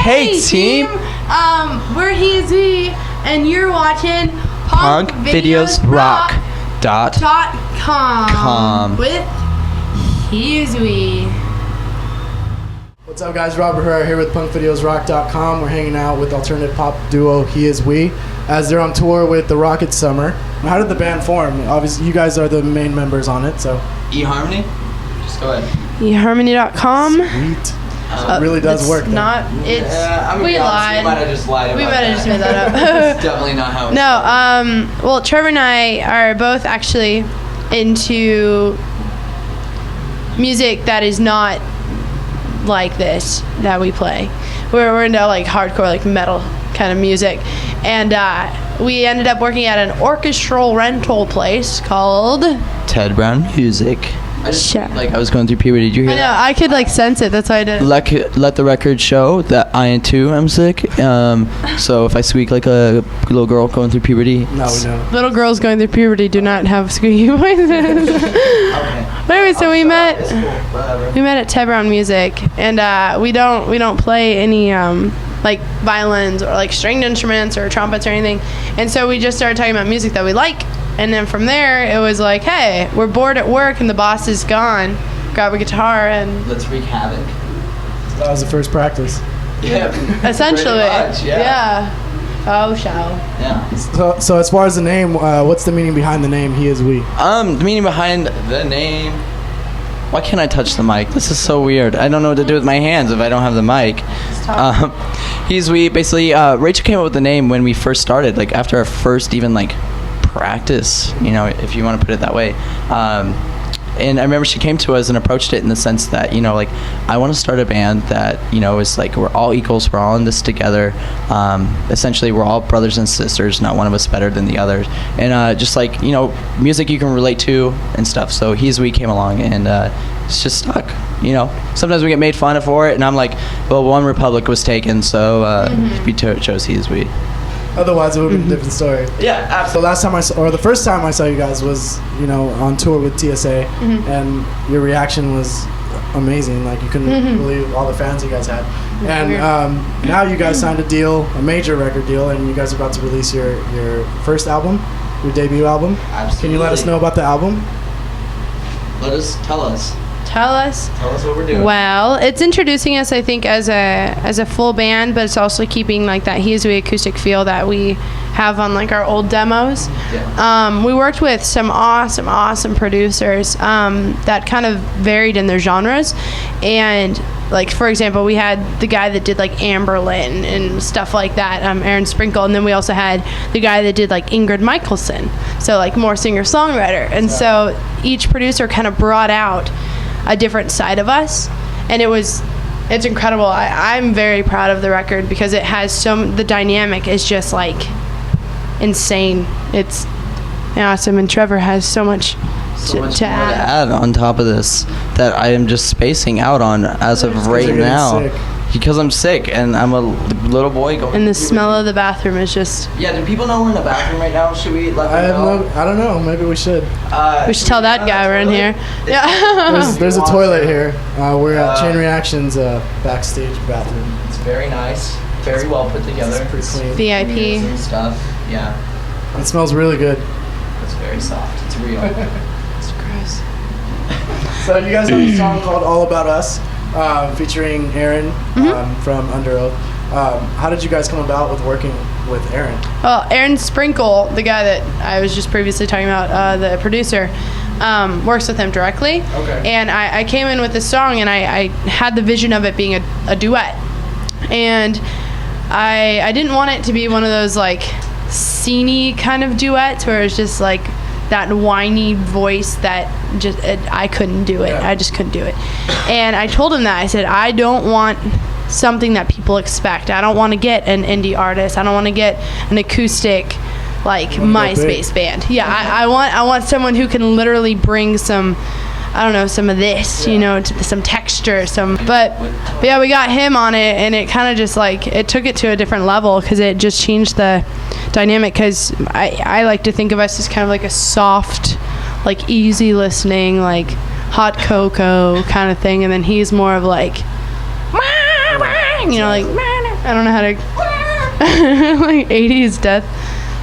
Hey team! We're He and you're watching punkvideosrock.com with He What's up, guys? Robert Herrera here with punkvideosrock.com. We're hanging out with alternative pop duo He Is We as they're on tour with the Rocket Summer. How did the band form? Obviously, you guys are the main members on it, so. eHarmony? Just go ahead. eHarmony.com. Sweet. It really does work. We lied. We might have just lied about We might have just made that up. It's definitely not how it's well, Trevor and I are both actually into music that is not like this that we play. We're into like hardcore, like metal kind of music, and we ended up working at an orchestral rental place called Ted Brown Music. I was going through puberty. Did you hear that? I know. I could sense it. That's why I did. Let the record show that I too am sick. So if I squeak like a little girl going through puberty, no, we know. Little girls going through puberty do not have squeaky voices. Okay. But anyway, so we met. It's cool. Whatever. We met at Ted Brown Music, and we don't play any like violins or like stringed instruments or trumpets or anything. And so we just started talking about music that we like. And then from there, it was like, hey, we're bored at work and the boss is gone. Grab a guitar and... Let's wreak havoc. That was the first practice. Yeah. Essentially. Much, yeah. Oh, shall. Yeah. So as far as the name, what's the meaning behind the name He Is We? The meaning behind the name... Why can't I touch the mic? This is so weird. I don't know what to do with my hands if I don't have the mic. He's We. Basically, Rachel came up with the name when we first started, like after our first even like practice, if you want to put it that way. And I remember she came to us and approached it in the sense that, I want to start a band that, is like we're all equals, we're all in this together. Essentially, we're all brothers and sisters, not one of us better than the other. And just like, music you can relate to and stuff. So He Is We came along and it's just stuck. Sometimes we get made fun of for it, and I'm like, well, One Republic was taken, so we chose He Is We. Otherwise, it would have been a different story. Yeah, absolutely. The first time I saw you guys was, on tour with TSA, and your reaction was amazing. Like, you couldn't believe all the fans you guys had. And now you guys signed a major record deal, and you guys are about to release your first album, your debut album. Absolutely. Can you let us know about the album? Tell us. Tell us what we're doing. Well, it's introducing us, I think, as a full band, but it's also keeping like that He Is We acoustic feel that we have on like our old demos. Yeah. We worked with some awesome producers that kind of varied in their genres, and like for example, we had the guy that did like Amberlin and stuff like that, Aaron Sprinkle, and then we also had the guy that did like Ingrid Michaelson, so like more singer-songwriter, and so each producer kind of brought out a different side of us, and it's incredible. I'm very proud of the record because it has the dynamic is just like insane. It's awesome, and Trevor has so much to add on top of this that I am just spacing out on as of right now. Because I'm sick and I'm a little boy going. And the smell of the bathroom is just. Yeah, do people know we're in the bathroom right now? Should we let them know? I don't know. Maybe we should. We should tell that guy we're in here. Yeah. There's a toilet here. We're at Chain Reaction's backstage bathroom. It's very nice. Very well put together. It's pretty clean. VIP. And stuff. Yeah. It smells really good. It's very soft. It's real. It's gross. So you guys have a song called All About Us. Featuring Aaron from Under Oath. How did you guys come about with working with Aaron? Well, Aaron Sprinkle, the guy that I was just previously talking about, the producer, works with him directly. Okay. And I came in with this song, and I had the vision of it being a duet. And I didn't want it to be one of those like sceney kind of duets where it's just like that whiny voice that I couldn't do it. I just couldn't do it. And I told him that. I said, I don't want something that people expect. I don't want to get an indie artist. I don't want to get an acoustic like MySpace band. Yeah, I want someone who can literally bring some some of this, some texture, but yeah, we got him on it, and it kind of just like, it took it to a different level because it just changed the dynamic, because I like to think of us as kind of like a soft, like easy listening, like hot cocoa kind of thing, and then he's more of like, like I don't know how to like 80s death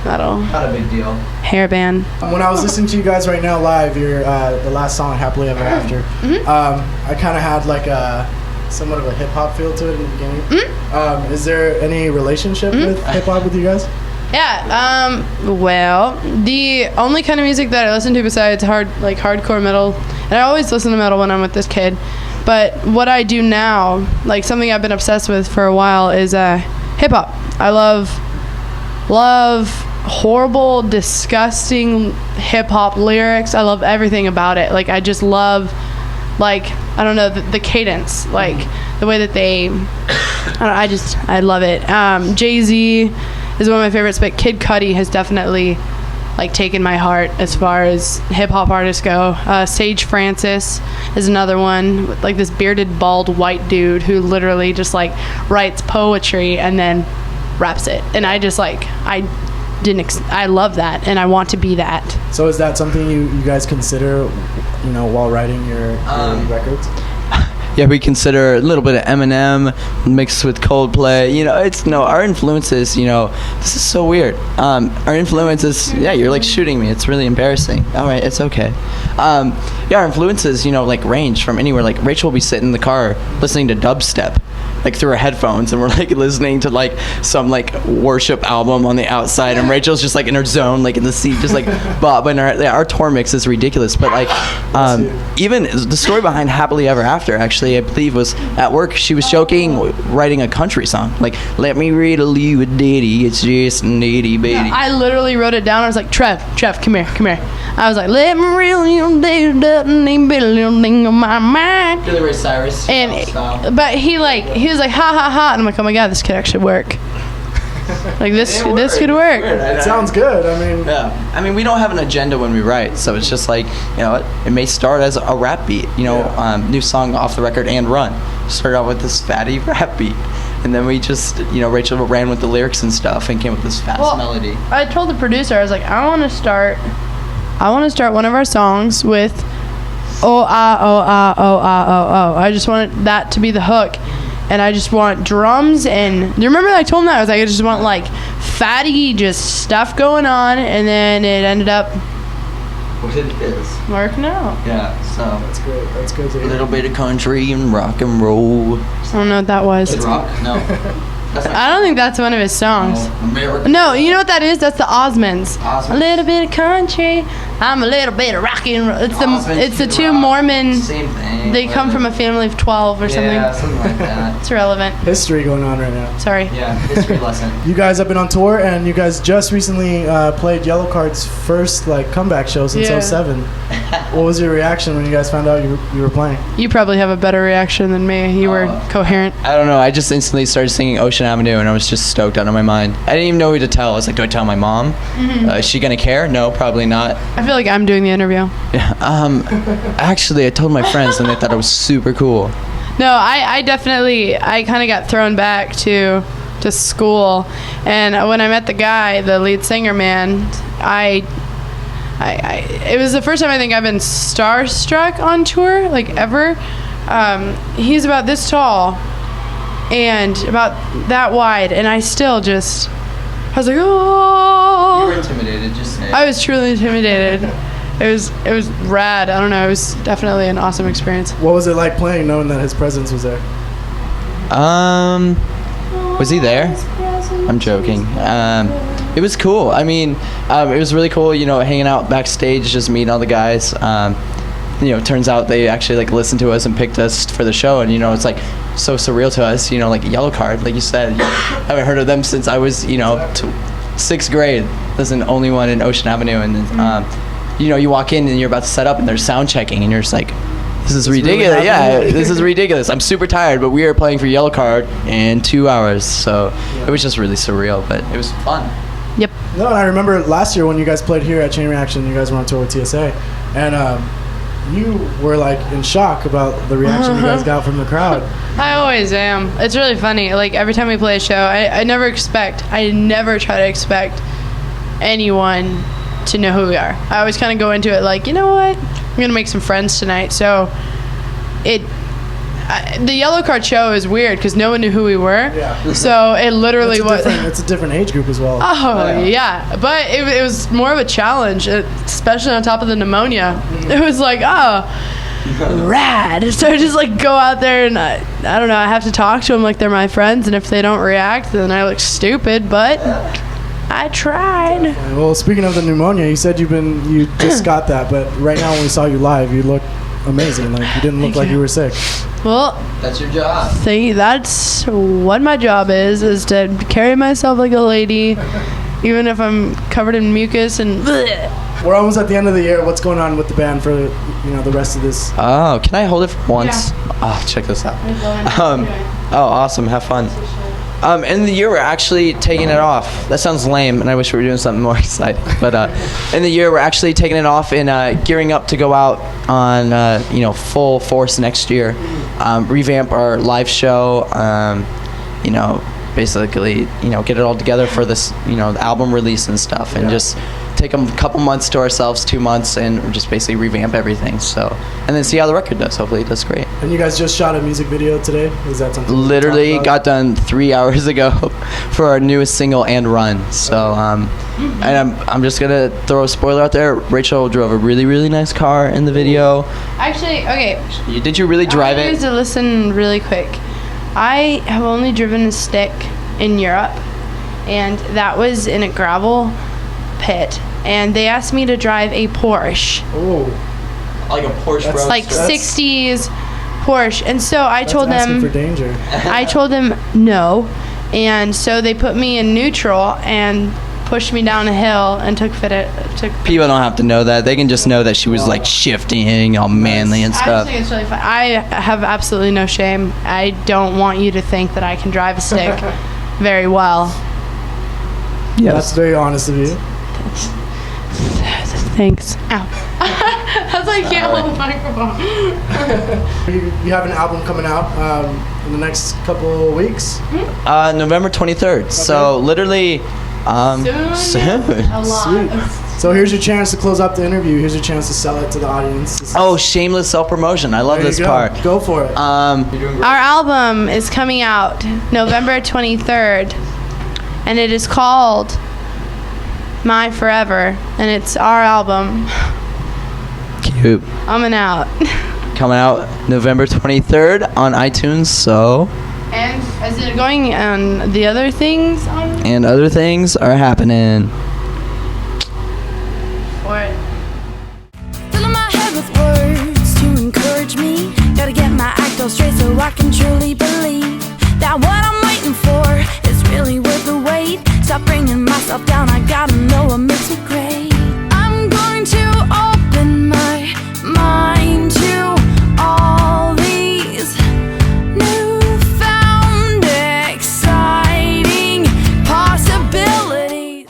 metal Not a big deal. hair band. When I was listening to you guys right now live, your the last song, "Happily Ever After," I kind of had like a somewhat of a hip hop feel to it in the beginning. Is there any relationship with hip hop with you guys? Yeah. Well, the only kind of music that I listen to besides hardcore metal, and I always listen to metal when I'm with this kid. But what I do now, like something I've been obsessed with for a while, is hip hop. I love horrible, disgusting hip hop lyrics. I love everything about it. Like I just love, like I don't know, the cadence, like the way that they. I love it. Jay-Z is one of my favorites, but Kid Cudi has definitely like taken my heart as far as hip hop artists go. Sage Francis is another one, with, like this bearded, bald white dude who literally just like writes poetry and then raps it, and I just like I love that, and I want to be that. So is that something you guys consider, while writing your records? Yeah, we consider a little bit of Eminem mixed with Coldplay. Our influences, this is so weird. Our influences, you're like shooting me. It's really embarrassing. All right, it's okay. Our influences, like range from anywhere. Like Rachel will be sitting in the car listening to dubstep, like through her headphones, and we're like listening to like some like worship album on the outside, and Rachel's just like in her zone, like in the seat, just like bobbing. Our tour mix is ridiculous, but like even the story behind Happily Ever After, actually, I believe was at work. She was joking, writing a country song, like let me riddle you a ditty, it's just an itty bitty. I literally wrote it down. I was like, Trev, come here. I was like, let me riddle you a ditty, doesn't be a little thing on my mind. Billy Ray Cyrus. But he was like, ha ha ha, and I'm like, oh my god, this could actually work. Like this could work. It sounds good. I mean, we don't have an agenda when we write, so it's just like, it may start as a rap beat, new song off the record and run. Started out with this fatty rap beat, and then we just, Rachel ran with the lyrics and stuff and came up with this fast melody. I told the producer, I was like, I want to start one of our songs with oh ah oh ah oh ah oh oh. I just want that to be the hook. And I just want drums, and you remember I told him that? I was like, I just want like fatty just stuff going on, and then it ended up what it is working out. Yeah, so that's great. That's good to hear. A little bit of country and rock and roll. I don't know what that was. It's rock? No. I don't think that's one of his songs. No, you know what that is? That's the Osmonds. A little bit of country, I'm a little bit of rock and roll. It's the two Mormon. Same thing. They come from a family of 12 or something. Yeah, something like that. It's relevant. History going on right now. Sorry. Yeah, history lesson. You guys have been on tour, and you guys just recently played Yellowcard's first comeback show since 07. What was your reaction when you guys found out you were playing? You probably have a better reaction than me. You were coherent. I don't know. I just instantly started singing Ocean Avenue, and I was just stoked out of my mind. I didn't even know who to tell. I was like, do I tell my mom? Is she gonna care? No, probably not. I feel like I'm doing the interview. Yeah. Actually, I told my friends, and they thought it was super cool. No, I definitely kind of got thrown back to school, and when I met the guy, the lead singer man, it was the first time I think I've been starstruck on tour, like ever. He's about this tall and about that wide, and I still just, I was like, oh. You were intimidated, just say it. I was truly intimidated. It was rad. I don't know. It was definitely an awesome experience. What was it like playing, knowing that his presence was there? Was he there? I'm joking. It was cool. I mean, it was really cool, hanging out backstage, just meeting all the guys. Turns out they actually listened to us and picked us for the show, and it's like so surreal to us, like Yellowcard, like you said. I haven't heard of them since I was, 6th grade. That's the only one in Ocean Avenue, and you walk in and you're about to set up and they're sound checking, and you're just like, this is ridiculous. Really This is ridiculous. I'm super tired, but we are playing for Yellowcard in 2 hours, so it was just really surreal, but it was fun. Yep. No, and I remember last year when you guys played here at Chain Reaction, you guys were on tour with TSA, and you were in shock about the reaction you guys got from the crowd. I always am. It's really funny. Every time we play a show, I never try to expect anyone to know who we are. I always kind of go into it you know what? I'm going to make some friends tonight. So the yellow card show is weird because no one knew who we were. Yeah. So it literally was. It's a different age group as well. Oh yeah, but it was more of a challenge, especially on top of the pneumonia. It was like, oh, rad. So I just like go out there and I don't know. I have to talk to them like they're my friends, and if they don't react, then I look stupid. But I tried. Well, speaking of the pneumonia, you said you just got that, but right now when we saw you live, you look amazing. Like you didn't look like you were sick. Well, That's your job. that's what my job is to carry myself like a lady, even if I'm covered in mucus and. Bleh. We're almost at the end of the year. What's going on with the band for the rest of this? Oh, can I hold it for once? Yeah. Oh, check this out. Oh, awesome. Have fun. In the year, we're actually taking it off. That sounds lame, and I wish we were doing something more exciting. But in the year, we're actually taking it off and gearing up to go out on full force next year. Revamp our live show. Basically, get it all together for this, the album release and stuff, and just take a couple months to ourselves, 2 months, and just basically revamp everything. So, and then see how the record does. Hopefully, it does great. And you guys just shot a music video today. Is that something? Literally got done 3 hours ago for our newest single and run. So, and I'm just gonna throw a spoiler out there. Rachel drove a really, really nice car in the video. Actually, okay. Did you really drive I it? need to listen really quick. I have only driven a stick in Europe, and that was in a gravel pit. And they asked me to drive a Porsche, Oh, Like a Porsche That's Roadster. like 60s Porsche. And so I told asking for them, danger. I told them no. And so they put me in neutral and pushed me down a hill and took People don't have to know that. They can just know that she was like shifting, all manly and I stuff. just think it's really fun. I have absolutely no shame. I don't want you to think that I can drive a stick very well. That's very honest of you. Thanks. Ow. That's why I can't hold the microphone. You have an album coming out in the next couple of weeks. November 23rd. So literally, soon. A lot. Sweet. So here's your chance to close up the interview. Here's your chance to sell it to the audience. Oh, shameless self-promotion. I love There you this go. part. Go for it. Our album is coming out November 23rd, and it is called My Forever, and it's our album. Cute. Coming out. Coming out November 23rd on iTunes. So, And is it going on the other things on and other things are happening. for it? Filling my head with words to encourage me. Gotta get my act all straight so I can truly believe.